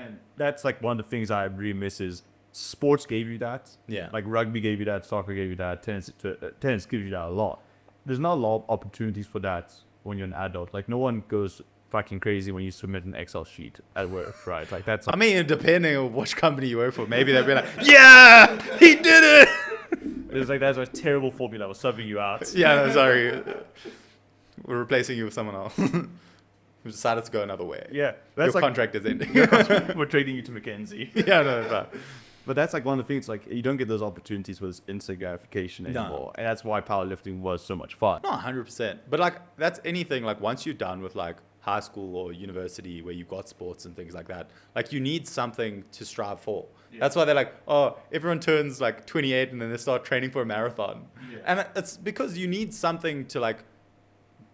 And that's like one of the things I really miss is sports gave you that. Yeah. Like rugby gave you that, soccer gave you that, tennis gives you that a lot. There's not a lot of opportunities for that when you're an adult. Like no one goes fucking crazy when you submit an Excel sheet at work, right? Like that's. I mean, depending on which company you work for, maybe they'll be like, yeah, he did it. It's like that's a terrible formula. We're subbing you out. Yeah, no, sorry. We're replacing you with someone else who decided to go another way. Yeah, Your that's like contract is ending. we're trading you to Mackenzie. Yeah, no. But that's like one of the things. Like you don't get those opportunities with instant gratification anymore, and that's why powerlifting was so much fun. No, 100%. But like, that's anything. Like, once you're done with like high school or university where you've got sports and things like that, like you need something to strive for. Yeah. That's why they're like, oh, everyone turns like 28 and then they start training for a marathon. Yeah. And it's because you need something to like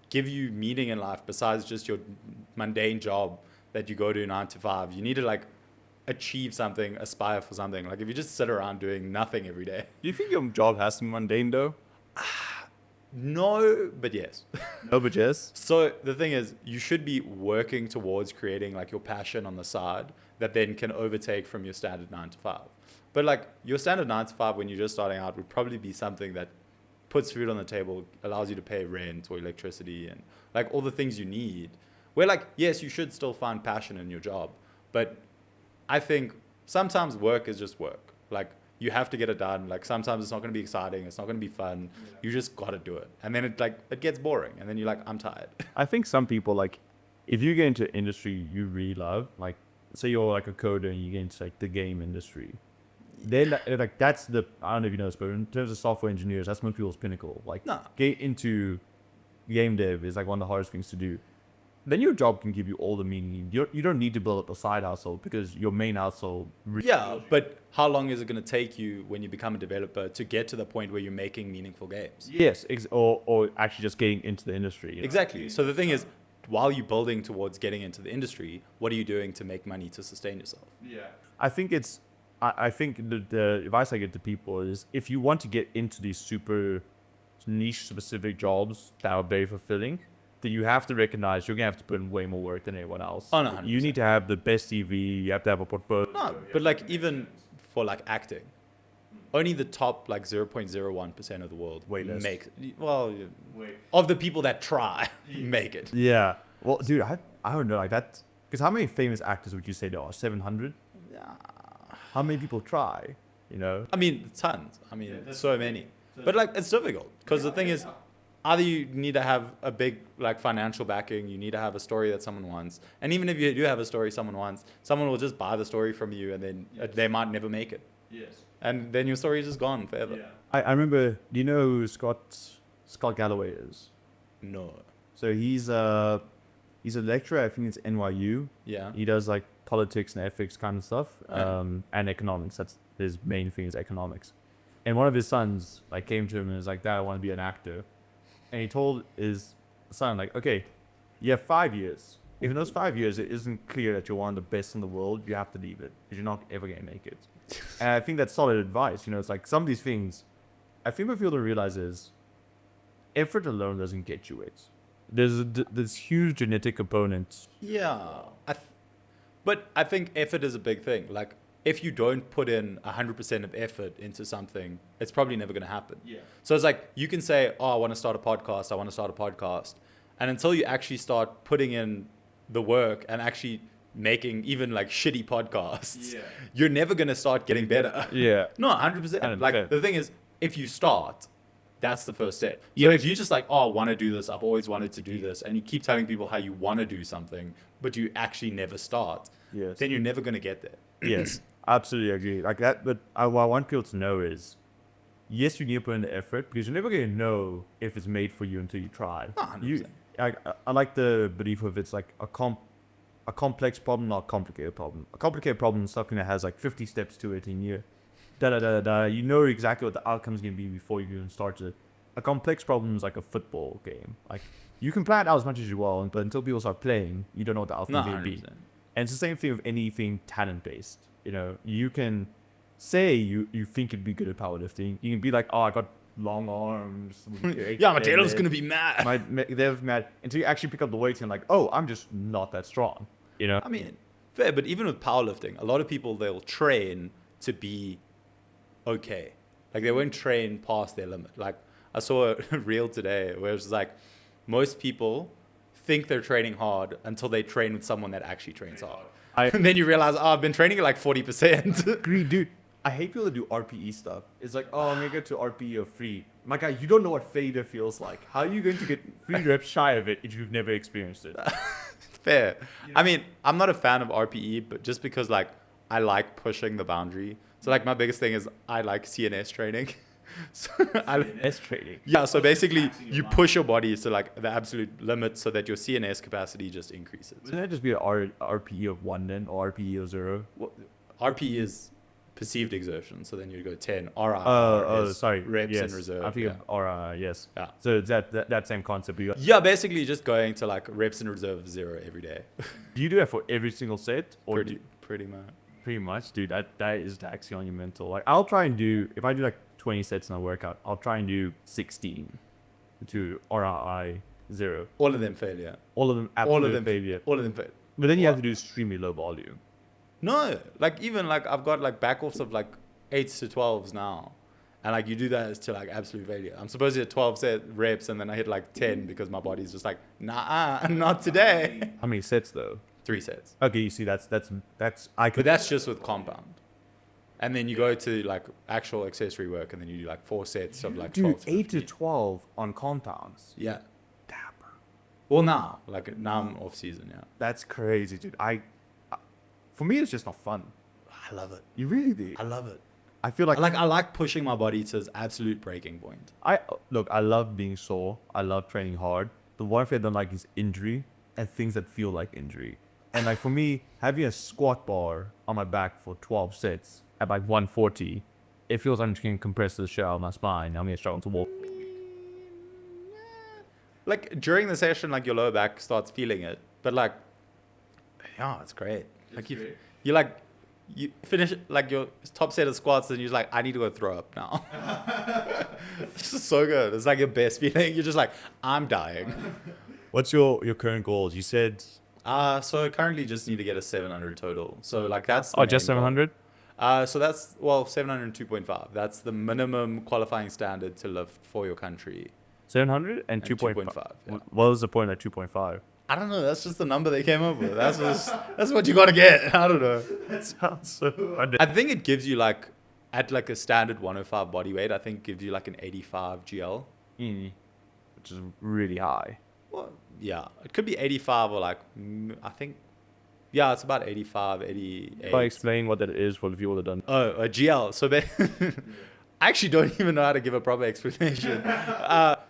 give you meaning in life besides just your mundane job that you go to 9 to 5. You need to like achieve something, aspire for something. Like if you just sit around doing nothing every day. Do you think your job has to be mundane though? No, but yes. No, but yes. So the thing is, you should be working towards creating like your passion on the side that then can overtake from your standard 9 to 5. But like your standard 9 to 5 when you're just starting out would probably be something that puts food on the table, allows you to pay rent or electricity and like all the things you need. Where like, yes, you should still find passion in your job, but I think sometimes work is just work. Like you have to get it done. Like sometimes it's not going to be exciting. It's not going to be fun. Yeah. You just got to do it. And then it gets boring. And then you're like, I'm tired. I think some people like, if you get into industry you really love, like say you're like a coder and you get into like the game industry, then like that's the, I don't know if you know this, but in terms of software engineers, that's most people's pinnacle. Like get into game dev is like one of the hardest things to do. Then your job can give you all the meaning. You don't need to build up a side hustle because your main hustle. But how long is it going to take you when you become a developer to get to the point where you're making meaningful games? Yes, or actually just getting into the industry. You know? Exactly. So the thing is, while you're building towards getting into the industry, what are you doing to make money to sustain yourself? Yeah, I think the advice I give to people is if you want to get into these super niche specific jobs that are very fulfilling, then you have to recognize you're going to have to put in way more work than anyone else. Oh, no, 100%. You need to have the best CV, you have to have a portfolio. No, but like even for like acting, only the top like 0.01% of the world make it. Well, of the people that try, make it. Yeah. Well, dude, I don't know, like that, because how many famous actors would you say there are? 700? Yeah. How many people try, you know? I mean, tons. I mean, so many. But like, it's difficult because the thing is, either you need to have a big like financial backing, you need to have a story that someone wants, and even if you do have a story someone wants, someone will just buy the story from you, and then they might never make it. Yes. And then your story is just gone forever. Yeah. I remember. Do you know who Scott Galloway is? No. So he's a lecturer. I think it's NYU. Yeah. He does like politics and ethics kind of stuff, Yeah. and economics. That's his main thing is economics. And one of his sons like came to him and was like, "Dad, I want to be an actor." And he told his son, like, okay, you have 5 years. If in those 5 years it isn't clear that you're one of the best in the world, you have to leave it because you're not ever going to make it. And I think that's solid advice. You know, it's like some of these things, I think what people don't realize is effort alone doesn't get you it. There's this huge genetic component. Yeah. But I think effort is a big thing. Like, if you don't put in 100% of effort into something, it's probably never going to happen. Yeah. So it's like, you can say, oh, I want to start a podcast. And until you actually start putting in the work and actually making even like shitty podcasts, you're never going to start getting better. Yeah. No, 100%. Like the thing is, if you start, that's the first step. So if you just like, oh, I want to do this, I've always wanted to do this, and you keep telling people how you want to do something, but you actually never start, then you're never going to get there. Yes, absolutely agree. Like that, but what I want people to know is, yes, you need to put in the effort because you're never going to know if it's made for you until you try. 100%. I like the belief of it's like a complex problem, not a complicated problem. A complicated problem is something that has like 50 steps to it in year. You know exactly what the outcome is going to be before you even start it. A complex problem is like a football game. Like you can plan it out as much as you want, but until people start playing, you don't know what the outcome is going to be. And it's the same thing with anything talent-based. You know, you can say you think you'd be good at powerlifting. You can be like, oh, I got long arms. Yeah, my tailor's going to be mad. They're mad. Until you actually pick up the weights and like, oh, I'm just not that strong. You know? I mean, Fair, but even with powerlifting, a lot of people, they'll train to be okay. Like they won't train past their limit. Like I saw a reel today where it was like most people think they're training hard until they train with someone that actually trains hard. And then you realize, oh, I've been training at like 40%. Agree, dude. I hate people that do RPE stuff. It's like, oh, I'm going to get to RPE or free. My guy, you don't know what failure feels like. How are you going to get 3 reps shy of it if you've never experienced it? Fair. I mean, I'm not a fan of RPE, but just because like I like pushing the boundary. So like my biggest thing is I like CNS training. So CNS training? Yeah, so basically you push your body to like the absolute limit so that your CNS capacity just increases. Wouldn't that just be an RPE of 1 then, or RPE of 0? Well, RPE is perceived exertion, so then you go 10. RI sorry. reps yes. in reserve. I'm thinking of RI, yes. Yeah. So it's that same concept. Yeah, basically just going to like reps in reserve of 0 every day. Do you do that for every single set? Or Pretty much. Pretty much, dude. That is taxing on your mental. Like I'll try and do, if I do like 20 sets in a workout, I'll try and do 16 to RI 0. All of them failure. All of them absolute failure. All of them failure. But then you have to do extremely low volume. No, like even like I've got like backoffs of like 8s to 12s now. And like you do that to like absolute failure. I'm supposed to hit 12 reps and then I hit like 10 because my body's just like, nah, not today. How many sets though? 3 sets. Okay, you see that's I could. But that's just with compound. And then you go to like actual accessory work and then you do like 4 sets of like 12 8 to 12 on compounds. Yeah. Dapper. Well, now I'm off season, yeah. That's crazy, dude. For me, it's just not fun. I love it. You really do. I love it. I feel like I like pushing my body to its absolute breaking point. I love being sore. I love training hard. The one thing I don't like is injury and things that feel like injury. And like for me, having a squat bar on my back for 12 sets at like 140, it feels like I'm getting compressed to the shell of my spine. I'm gonna struggle to walk. Like during the session, like your lower back starts feeling it, but like, yeah, it's great. Like you finish like your top set of squats and you're like, I need to go throw up now. It's just so good. It's like your best feeling. You're just like, I'm dying. What's your current goals? You said so I currently just need to get a 700 total. So like that's just 700. So that's 702.5. That's the minimum qualifying standard to lift for your country. 700 and 2.5. Yeah. What was the point at 2.5? I don't know. That's just the number they came up with. That's what you got to get. I don't know. That sounds so. I think it gives you like at like a standard 105 body weight. I think it gives you like an 85 GL, which is really high. Well, yeah, it could be 85 or like I think. Yeah, it's about 85, 88. If I explain what that is for the people that don't. Oh, a GL. So I actually don't even know how to give a proper explanation.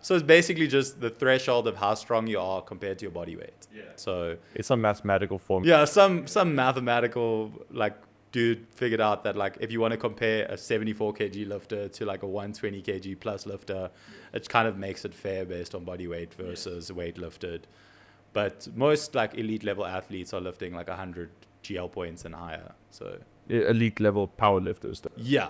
So it's basically just the threshold of how strong you are compared to your body weight. Yeah. So it's some mathematical form. Yeah, some mathematical like dude figured out that like if you want to compare a 74 kg lifter to like a 120 kg plus lifter, it kind of makes it fair based on body weight versus weight lifted. But most like elite level athletes are lifting like 100 GL points and higher. So elite level powerlifters. Yeah.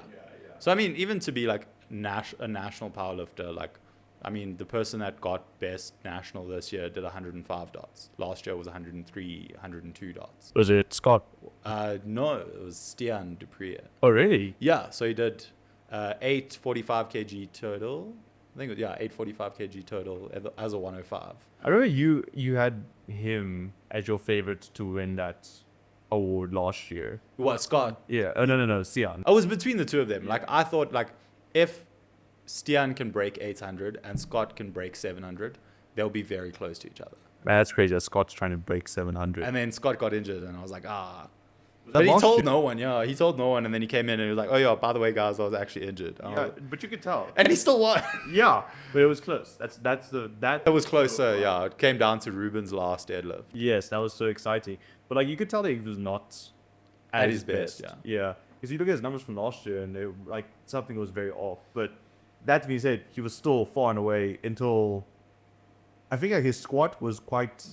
So I mean, even to be like a national powerlifter, like I mean, the person that got best national this year did 105 dots. Last year was 103, 102 dots. Was it Scott? No, it was Stian Dupree. Oh, really? Yeah. So he did 845 kg total. I think, 845 kg total as a 105. I remember you had him as your favorite to win that award last year. What, Scott? Yeah. Oh, no, Sian. I was between the two of them. Like, I thought, like, if Stian can break 800 and Scott can break 700, they'll be very close to each other. Man, that's crazy that Scott's trying to break 700. And then Scott got injured, and I was like, But he told no one, He told no one, and then he came in and he was like, oh, yeah, by the way, guys, I was actually injured. But you could tell. And he still won. Yeah, but it was close. It was closer, yeah. It came down to Ruben's last deadlift. Yes, that was so exciting. But, like, you could tell that he was not at his best. Yeah. Because you look at his numbers from last year, and something was very off. But that being said, he was still far and away until... I think his squat was quite...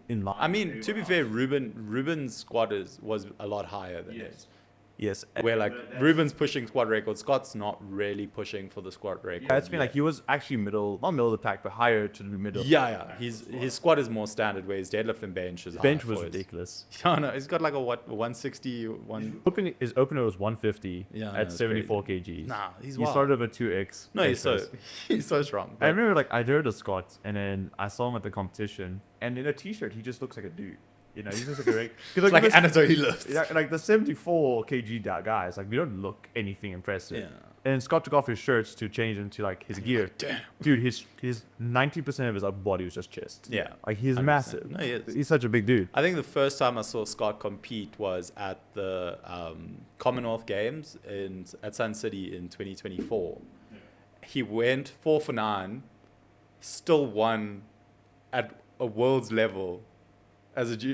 in line. I mean, to be fair, Ruben's squat was a lot higher than his. Yes. where like Ruben's pushing squat record, Scott's not really pushing for the squat record. Yeah, it's been yet. like he was actually not middle of the pack, but higher to the middle. Yeah. His squat is more standard, where his deadlift and bench is Bench high was for his- ridiculous. Yeah, no, he's got like a 160 one. His opener was 150 Yeah, no, at it's 74 kgs. Nah, he's He wild. started with 2x. No, bench press. he's so strong. I But remember like I did a Scott, and then I saw him at the competition, and in a t-shirt he just looks like a dude. You know, he's just like a regular. it's like Anatoly lifts. Yeah, like the 74 kg guys, like we don't look anything impressive. Yeah. And Scott took off his shirts to change into like his gear. Damn. Dude, his 90% of his upper body was just chest. Yeah. Like he's 100%. massive. No, he is. He's such a big dude. I think the first time I saw Scott compete was at the Commonwealth Games at Sun City in 2024. He went 4 for 9, still won at a world's level.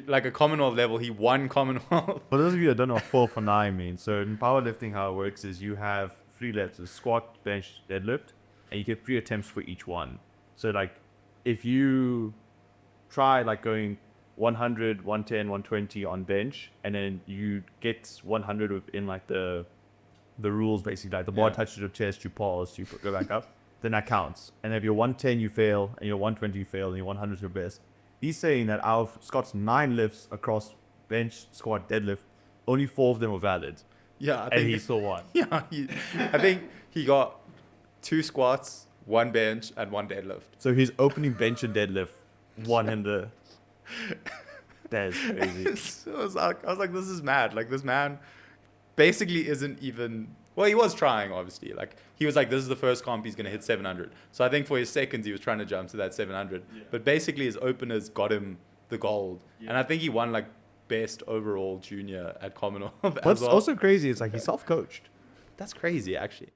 Like a Commonwealth level, he won Commonwealth. For those of you that don't know what 4 for 9 means, so in powerlifting, how it works is you have 3 lefts: squat, bench, deadlift, and you get 3 attempts for each one. So like, if you try like going 100, 110, 120 on bench, and then you get 100 within like the rules, basically like the bar Yeah. touches your chest, you pause, you go back up, then that counts. And if you're 110, you fail, and you're 120, you fail, and you're 100 is your best. He's saying that out of Scott's 9 lifts across bench, squat, deadlift, only 4 of them were valid, Yeah, I and think he still won. Yeah, I think he got 2 squats, 1 bench, and 1 deadlift. So his opening bench and deadlift won him the. That is crazy. So I was like, this is mad. Like, this man basically isn't even. Well, he was trying, obviously. Like, he was like, this is the first comp he's going to hit 700. So I think for his seconds, he was trying to jump to that 700. Yeah. But basically, his openers got him the gold. Yeah. And I think he won, like, best overall junior at Commonwealth. as What's well. also crazy is like he's self-coached. That's crazy, actually.